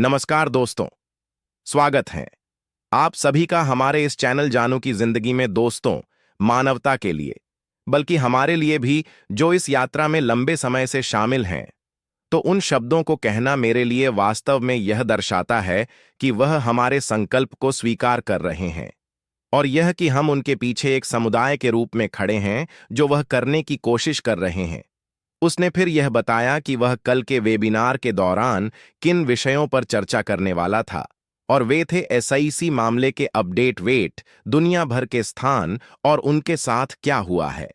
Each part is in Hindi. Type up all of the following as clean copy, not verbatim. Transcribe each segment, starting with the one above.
नमस्कार दोस्तों, स्वागत है आप सभी का हमारे इस चैनल जानू की जिंदगी में। दोस्तों, मानवता के लिए, बल्कि हमारे लिए भी, जो इस यात्रा में लंबे समय से शामिल हैं, तो उन शब्दों को कहना मेरे लिए वास्तव में यह दर्शाता है कि वह हमारे संकल्प को स्वीकार कर रहे हैं, और यह कि हम उनके पीछे एक समुदाय के रूप में खड़े हैं जो वह करने की कोशिश कर रहे हैं। उसने फिर यह बताया कि वह कल के वेबिनार के दौरान किन विषयों पर चर्चा करने वाला था, और वे थे एसआईसी मामले के अपडेट वेट, दुनिया भर के स्थान और उनके साथ क्या हुआ है।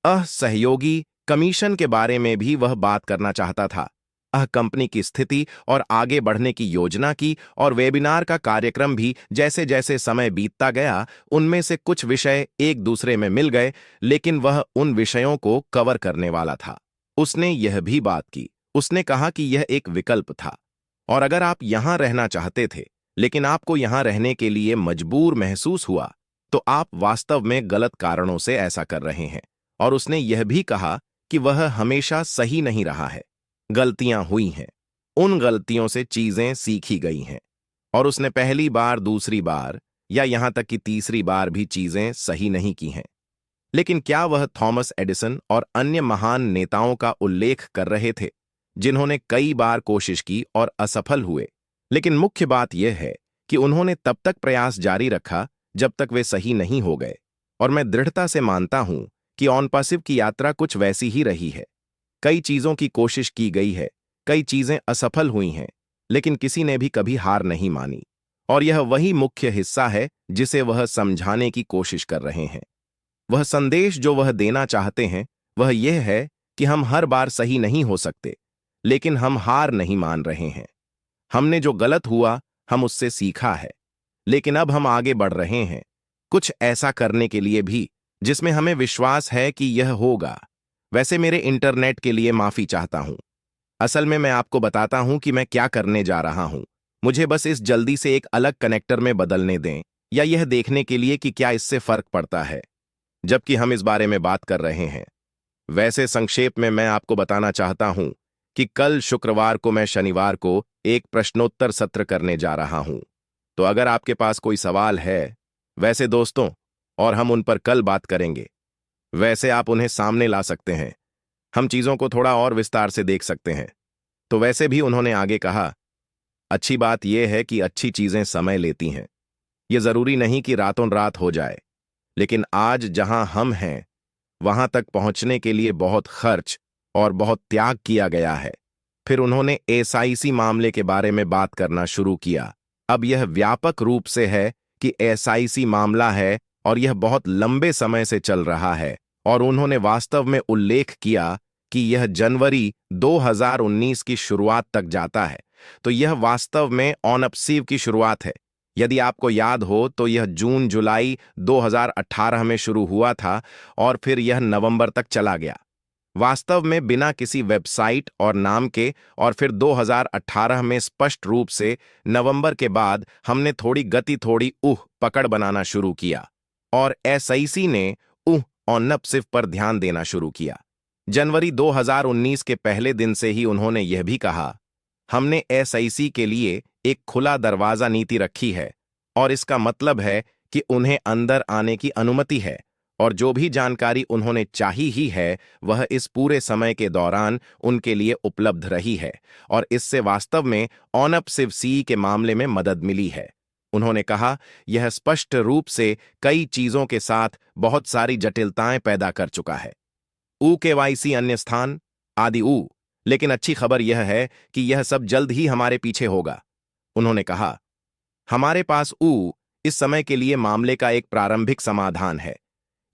सहयोगी कमीशन के बारे में भी वह बात करना चाहता था, कंपनी की स्थिति और आगे बढ़ने की योजना की, और वेबिनार का कार्यक्रम भी। जैसे जैसे समय बीतता गया, उनमें से कुछ विषय एक दूसरे में मिल गए, लेकिन वह उन विषयों को कवर करने वाला था। उसने यह भी बात की, उसने कहा कि यह एक विकल्प था, और अगर आप यहां रहना चाहते थे लेकिन आपको यहां रहने के लिए मजबूर महसूस हुआ, तो आप वास्तव में गलत कारणों से ऐसा कर रहे हैं। और उसने यह भी कहा कि वह हमेशा सही नहीं रहा है, गलतियां हुई हैं, उन गलतियों से चीजें सीखी गई हैं, और उसने पहली बार, दूसरी बार या यहां तक कि तीसरी बार भी चीजें सही नहीं की हैं। लेकिन क्या वह थॉमस एडिसन और अन्य महान नेताओं का उल्लेख कर रहे थे, जिन्होंने कई बार कोशिश की और असफल हुए? लेकिन मुख्य बात यह है कि उन्होंने तब तक प्रयास जारी रखा जब तक वे सही नहीं हो गए। और मैं दृढ़ता से मानता हूं कि ऑनपासिव की यात्रा कुछ वैसी ही रही है। कई चीजों की कोशिश की गई है, कई चीजें असफल हुई हैं, लेकिन किसी ने भी कभी हार नहीं मानी। और यह वही मुख्य हिस्सा है जिसे वह समझाने की कोशिश कर रहे हैं। वह संदेश जो वह देना चाहते हैं वह यह है कि हम हर बार सही नहीं हो सकते, लेकिन हम हार नहीं मान रहे हैं। हमने जो गलत हुआ, हम उससे सीखा है, लेकिन अब हम आगे बढ़ रहे हैं, कुछ ऐसा करने के लिए भी जिसमें हमें विश्वास है कि यह होगा। वैसे मेरे इंटरनेट के लिए माफी चाहता हूं। असल में मैं आपको बताता हूं कि मैं क्या करने जा रहा हूं। मुझे बस इस जल्दी से एक अलग कनेक्टर में बदलने दें, या यह देखने के लिए कि क्या इससे फर्क पड़ता है जबकि हम इस बारे में बात कर रहे हैं। वैसे संक्षेप में मैं आपको बताना चाहता हूं कि कल शुक्रवार को मैं शनिवार को एक प्रश्नोत्तर सत्र करने जा रहा हूं। तो अगर आपके पास कोई सवाल है, वैसे दोस्तों, और हम उन पर कल बात करेंगे, वैसे आप उन्हें सामने ला सकते हैं। हम चीजों को थोड़ा और विस्तार से देख सकते हैं। तो वैसे भी उन्होंने आगे कहा, अच्छी बात यह है कि अच्छी चीजें समय लेती हैं। यह जरूरी नहीं कि रातों रात हो जाए, लेकिन आज जहां हम हैं वहां तक पहुंचने के लिए बहुत खर्च और बहुत त्याग किया गया है। फिर उन्होंने एसआईसी मामले के बारे में बात करना शुरू किया। अब यह व्यापक रूप से है कि एसआईसी मामला है, और यह बहुत लंबे समय से चल रहा है। और उन्होंने वास्तव में उल्लेख किया कि यह जनवरी 2019 की शुरुआत तक जाता है। तो यह वास्तव में ऑनअपसीव की शुरुआत है। यदि आपको याद हो तो यह जून जुलाई 2018 में शुरू हुआ था, और फिर यह नवंबर तक चला गया, वास्तव में बिना किसी वेबसाइट और नाम के। और फिर 2018 में स्पष्ट रूप से नवंबर के बाद हमने थोड़ी गति, थोड़ी पकड़ बनाना शुरू किया, और एसआईसी ने ऑनअपसिव पर ध्यान देना शुरू किया। जनवरी 2019 के पहले दिन से ही उन्होंने यह भी कहा, हमने एसआईसी के लिए एक खुला दरवाजा नीति रखी है, और इसका मतलब है कि उन्हें अंदर आने की अनुमति है, और जो भी जानकारी उन्होंने चाही ही है वह इस पूरे समय के दौरान उनके लिए उपलब्ध रही है, और इससे वास्तव में ऑनअपसिव सी के मामले में मदद मिली है। उन्होंने कहा, यह स्पष्ट रूप से कई चीजों के साथ बहुत सारी जटिलताएं पैदा कर चुका है। केवाईसी, अन्य स्थान आदि लेकिन अच्छी खबर यह है कि यह सब जल्द ही हमारे पीछे होगा। उन्होंने कहा, हमारे पास इस समय के लिए मामले का एक प्रारंभिक समाधान है।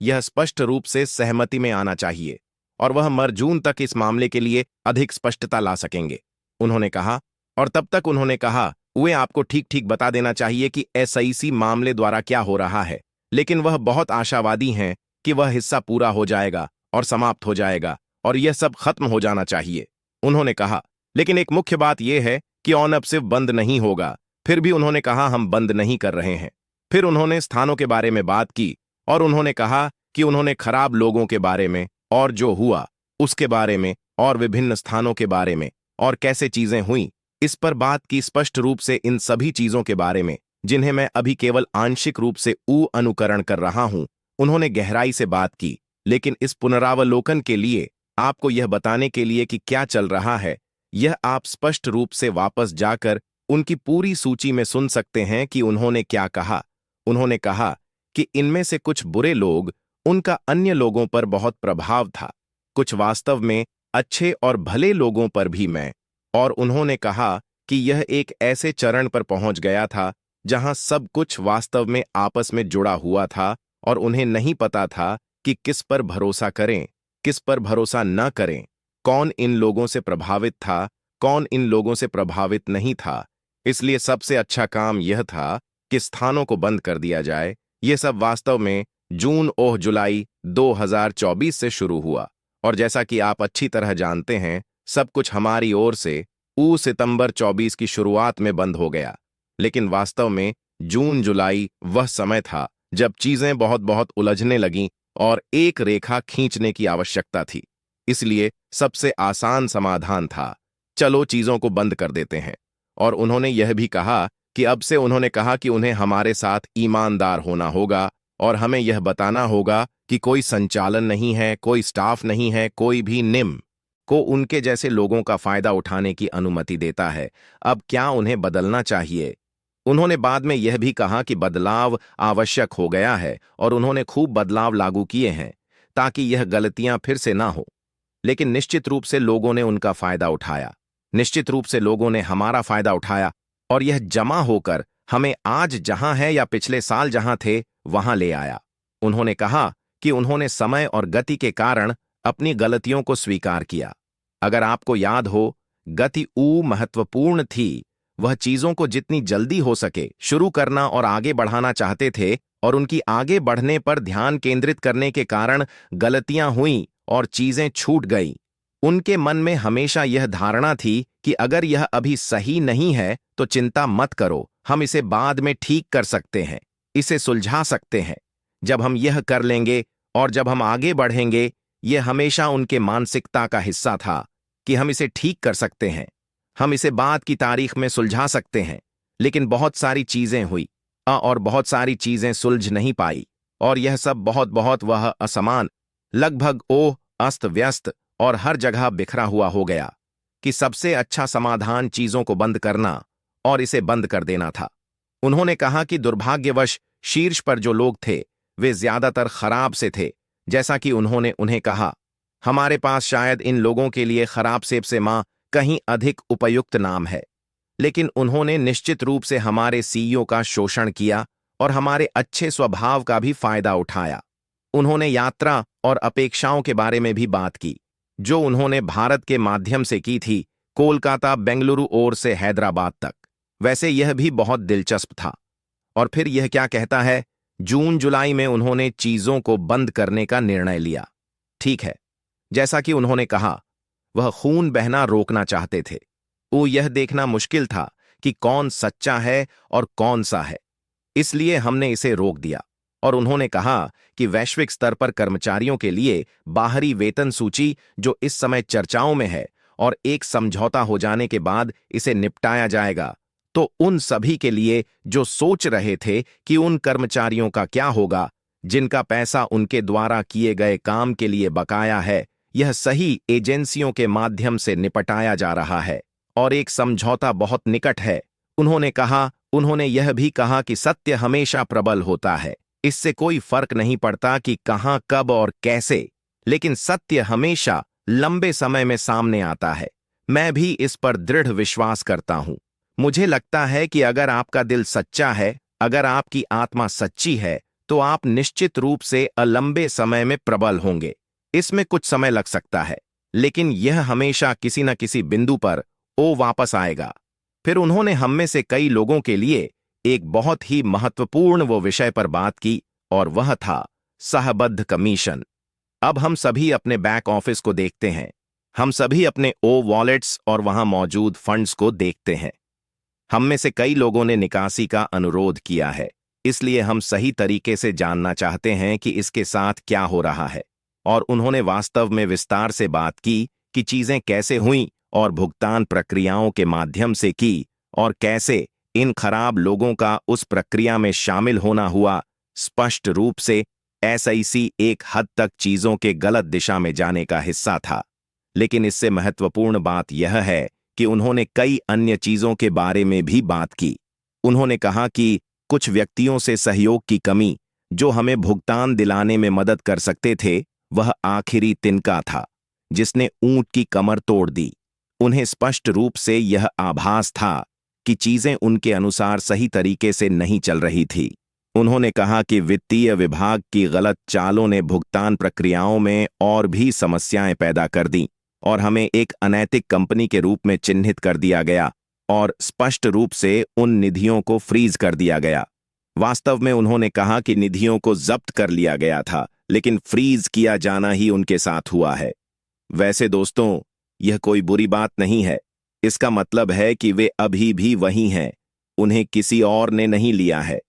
यह स्पष्ट रूप से सहमति में आना चाहिए, और वह मई-जून तक इस मामले के लिए अधिक स्पष्टता ला सकेंगे। उन्होंने कहा, और तब तक उन्होंने कहा, वे आपको ठीक ठीक बता देना चाहिए कि एसआईसी मामले द्वारा क्या हो रहा है, लेकिन वह बहुत आशावादी हैं कि वह हिस्सा पूरा हो जाएगा और समाप्त हो जाएगा, और यह सब खत्म हो जाना चाहिए। उन्होंने कहा, लेकिन एक मुख्य बात यह है कि ऑनअपसिव बंद नहीं होगा। फिर भी उन्होंने कहा, हम बंद नहीं कर रहे हैं। फिर उन्होंने स्थानों के बारे में बात की, और उन्होंने कहा कि उन्होंने खराब लोगों के बारे में, और जो हुआ उसके बारे में, और विभिन्न स्थानों के बारे में, और कैसे चीजें हुई, इस पर बात की स्पष्ट रूप से इन सभी चीजों के बारे में जिन्हें मैं अभी केवल आंशिक रूप से अनुकरण कर रहा हूं। उन्होंने गहराई से बात की, लेकिन इस पुनरावलोकन के लिए आपको यह बताने के लिए कि क्या चल रहा है, यह आप स्पष्ट रूप से वापस जाकर उनकी पूरी सूची में सुन सकते हैं कि उन्होंने क्या कहा। उन्होंने कहा कि इनमें से कुछ बुरे लोग, उनका अन्य लोगों पर बहुत प्रभाव था, कुछ वास्तव में अच्छे और भले लोगों पर भी मैं। और उन्होंने कहा कि यह एक ऐसे चरण पर पहुंच गया था जहां सब कुछ वास्तव में आपस में जुड़ा हुआ था और उन्हें नहीं पता था कि किस पर भरोसा करें, किस पर भरोसा न करें, कौन इन लोगों से प्रभावित था, कौन इन लोगों से प्रभावित नहीं था। इसलिए सबसे अच्छा काम यह था कि स्थानों को बंद कर दिया जाए। यह सब वास्तव में जुलाई 2024 से शुरू हुआ, और जैसा कि आप अच्छी तरह जानते हैं, सब कुछ हमारी ओर से सितंबर 24 की शुरुआत में बंद हो गया। लेकिन वास्तव में जून जुलाई वह समय था जब चीजें बहुत बहुत उलझने लगीं और एक रेखा खींचने की आवश्यकता थी। इसलिए सबसे आसान समाधान था, चलो चीजों को बंद कर देते हैं। और उन्होंने यह भी कहा कि अब से उन्होंने कहा कि उन्हें हमारे साथ ईमानदार होना होगा और हमें यह बताना होगा कि कोई संचालन नहीं है, कोई स्टाफ नहीं है, कोई भी निम्न को उनके जैसे लोगों का फायदा उठाने की अनुमति देता है। अब क्या उन्हें बदलना चाहिए? उन्होंने बाद में यह भी कहा कि बदलाव आवश्यक हो गया है और उन्होंने खूब बदलाव लागू किए हैं ताकि यह गलतियां फिर से ना हो। लेकिन निश्चित रूप से लोगों ने उनका फायदा उठाया, निश्चित रूप से लोगों ने हमारा फायदा उठाया, और यह जमा होकर हमें आज जहां है या पिछले साल जहां थे वहां ले आया। उन्होंने कहा कि उन्होंने समय और गति के कारण अपनी गलतियों को स्वीकार किया। अगर आपको याद हो, गति महत्वपूर्ण थी। वह चीजों को जितनी जल्दी हो सके शुरू करना और आगे बढ़ाना चाहते थे, और उनकी आगे बढ़ने पर ध्यान केंद्रित करने के कारण गलतियां हुईं और चीजें छूट गईं। उनके मन में हमेशा यह धारणा थी कि अगर यह अभी सही नहीं है तो चिंता मत करो, हम इसे बाद में ठीक कर सकते हैं, इसे सुलझा सकते हैं। जब हम यह कर लेंगे और जब हम आगे बढ़ेंगे, यह हमेशा उनके मानसिकता का हिस्सा था कि हम इसे ठीक कर सकते हैं, हम इसे बाद की तारीख में सुलझा सकते हैं। लेकिन बहुत सारी चीजें हुई और बहुत सारी चीजें सुलझ नहीं पाई, और यह सब बहुत बहुत वह असमान, लगभग अस्त व्यस्त और हर जगह बिखरा हुआ हो गया कि सबसे अच्छा समाधान चीजों को बंद करना और इसे बंद कर देना था। उन्होंने कहा कि दुर्भाग्यवश शीर्ष पर जो लोग थे वे ज्यादातर खराब से थे। जैसा कि उन्होंने उन्हें कहा, हमारे पास शायद इन लोगों के लिए खराब सेब से मां कहीं अधिक उपयुक्त नाम है। लेकिन उन्होंने निश्चित रूप से हमारे सीईओ का शोषण किया और हमारे अच्छे स्वभाव का भी फायदा उठाया। उन्होंने यात्रा और अपेक्षाओं के बारे में भी बात की जो उन्होंने भारत के माध्यम से की थी, कोलकाता बेंगलुरु और से हैदराबाद तक। वैसे यह भी बहुत दिलचस्प था। और फिर यह क्या कहता है, जून जुलाई में उन्होंने चीजों को बंद करने का निर्णय लिया। ठीक है, जैसा कि उन्होंने कहा, वह खून बहना रोकना चाहते थे। वो यह देखना मुश्किल था कि कौन सच्चा है और कौन सा है, इसलिए हमने इसे रोक दिया। और उन्होंने कहा कि वैश्विक स्तर पर कर्मचारियों के लिए बाहरी वेतन सूची जो इस समय चर्चाओं में है और एक समझौता हो जाने के बाद इसे निपटाया जाएगा, तो उन सभी के लिए जो सोच रहे थे कि उन कर्मचारियों का क्या होगा जिनका पैसा उनके द्वारा किए गए काम के लिए बकाया है, यह सही एजेंसियों के माध्यम से निपटाया जा रहा है और एक समझौता बहुत निकट है। उन्होंने कहा, उन्होंने यह भी कहा कि सत्य हमेशा प्रबल होता है, इससे कोई फर्क नहीं पड़ता कि कहां, कब और कैसे, लेकिन सत्य हमेशा लंबे समय में सामने आता है। मैं भी इस पर दृढ़ विश्वास करता हूं। मुझे लगता है कि अगर आपका दिल सच्चा है, अगर आपकी आत्मा सच्ची है, तो आप निश्चित रूप से लंबे समय में प्रबल होंगे। इसमें कुछ समय लग सकता है, लेकिन यह हमेशा किसी न किसी बिंदु पर वापस आएगा। फिर उन्होंने हम में से कई लोगों के लिए एक बहुत ही महत्वपूर्ण विषय पर बात की, और वह था सहबद्ध कमीशन। अब हम सभी अपने बैक ऑफिस को देखते हैं, हम सभी अपने वॉलेट्स और वहां मौजूद फंड्स को देखते हैं। हम में से कई लोगों ने निकासी का अनुरोध किया है, इसलिए हम सही तरीके से जानना चाहते हैं कि इसके साथ क्या हो रहा है। और उन्होंने वास्तव में विस्तार से बात की कि चीजें कैसे हुईं और भुगतान प्रक्रियाओं के माध्यम से की, और कैसे इन खराब लोगों का उस प्रक्रिया में शामिल होना हुआ। स्पष्ट रूप से एसआईसी एक हद तक चीजों के गलत दिशा में जाने का हिस्सा था, लेकिन इससे महत्वपूर्ण बात यह है कि उन्होंने कई अन्य चीजों के बारे में भी बात की। उन्होंने कहा कि कुछ व्यक्तियों से सहयोग की कमी, जो हमें भुगतान दिलाने में मदद कर सकते थे, वह आखिरी तिनका था जिसने ऊंट की कमर तोड़ दी। उन्हें स्पष्ट रूप से यह आभास था कि चीजें उनके अनुसार सही तरीके से नहीं चल रही थी। उन्होंने कहा कि वित्तीय विभाग की गलत चालों ने भुगतान प्रक्रियाओं में और भी समस्याएं पैदा कर दी, और हमें एक अनैतिक कंपनी के रूप में चिन्हित कर दिया गया, और स्पष्ट रूप से उन निधियों को फ्रीज कर दिया गया। वास्तव में उन्होंने कहा कि निधियों को जब्त कर लिया गया था, लेकिन फ्रीज किया जाना ही उनके साथ हुआ है। वैसे दोस्तों, यह कोई बुरी बात नहीं है। इसका मतलब है कि वे अभी भी वही हैं, उन्हें किसी और ने नहीं लिया है।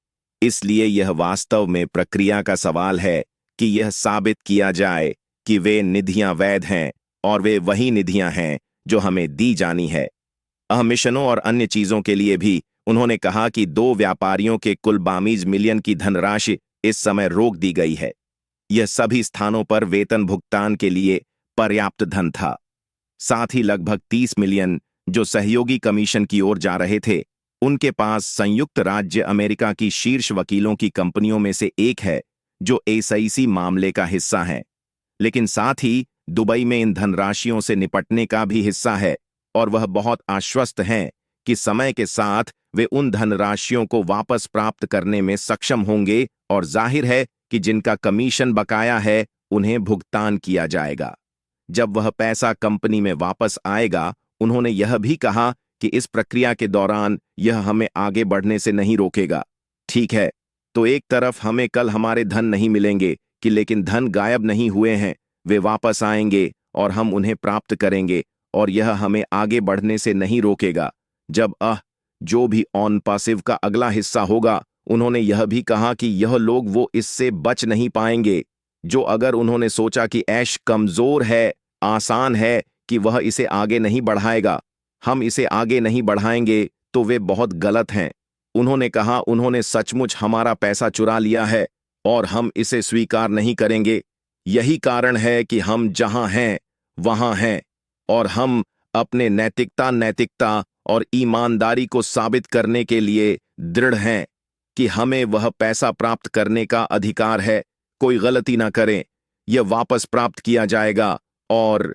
इसलिए यह वास्तव में प्रक्रिया का सवाल है कि यह साबित किया जाए कि वे निधियां वैध हैं, और वे वही निधियां हैं जो हमें दी जानी है। मिशनों और अन्य चीजों के लिए भी उन्होंने कहा कि 2 व्यापारियों के कुल 22 मिलियन की धनराशि इस समय रोक दी गई है। यह सभी स्थानों पर वेतन भुगतान के लिए पर्याप्त धन था। साथ ही लगभग 30 मिलियन जो सहयोगी कमीशन की ओर जा रहे थे, उनके पास संयुक्त राज्य अमेरिका की शीर्ष वकीलों की कंपनियों में से एक है जो एसआईसी मामले का हिस्सा है, लेकिन साथ ही दुबई में इन धनराशियों से निपटने का भी हिस्सा है, और वह बहुत आश्वस्त हैं कि समय के साथ वे उन धनराशियों को वापस प्राप्त करने में सक्षम होंगे, और जाहिर है कि जिनका कमीशन बकाया है उन्हें भुगतान किया जाएगा जब वह पैसा कंपनी में वापस आएगा। उन्होंने यह भी कहा कि इस प्रक्रिया के दौरान यह हमें आगे बढ़ने से नहीं रोकेगा। ठीक है, तो एक तरफ हमें कल हमारे धन नहीं मिलेंगे कि, लेकिन धन गायब नहीं हुए हैं, वे वापस आएंगे और हम उन्हें प्राप्त करेंगे, और यह हमें आगे बढ़ने से नहीं रोकेगा। जब जो भी ऑन पासिव का अगला हिस्सा होगा, उन्होंने यह भी कहा कि यह लोग वो इससे बच नहीं पाएंगे जो, अगर उन्होंने सोचा कि ऐश कमजोर है, आसान है, कि वह इसे आगे नहीं बढ़ाएगा, हम इसे आगे नहीं बढ़ाएंगे, तो वे बहुत गलत हैं। उन्होंने कहा उन्होंने सचमुच हमारा पैसा चुरा लिया है और हम इसे स्वीकार नहीं करेंगे। यही कारण है कि हम जहां हैं वहां हैं, और हम अपने नैतिकता और ईमानदारी को साबित करने के लिए दृढ़ हैं कि हमें वह पैसा प्राप्त करने का अधिकार है। कोई गलती ना करें, यह वापस प्राप्त किया जाएगा, और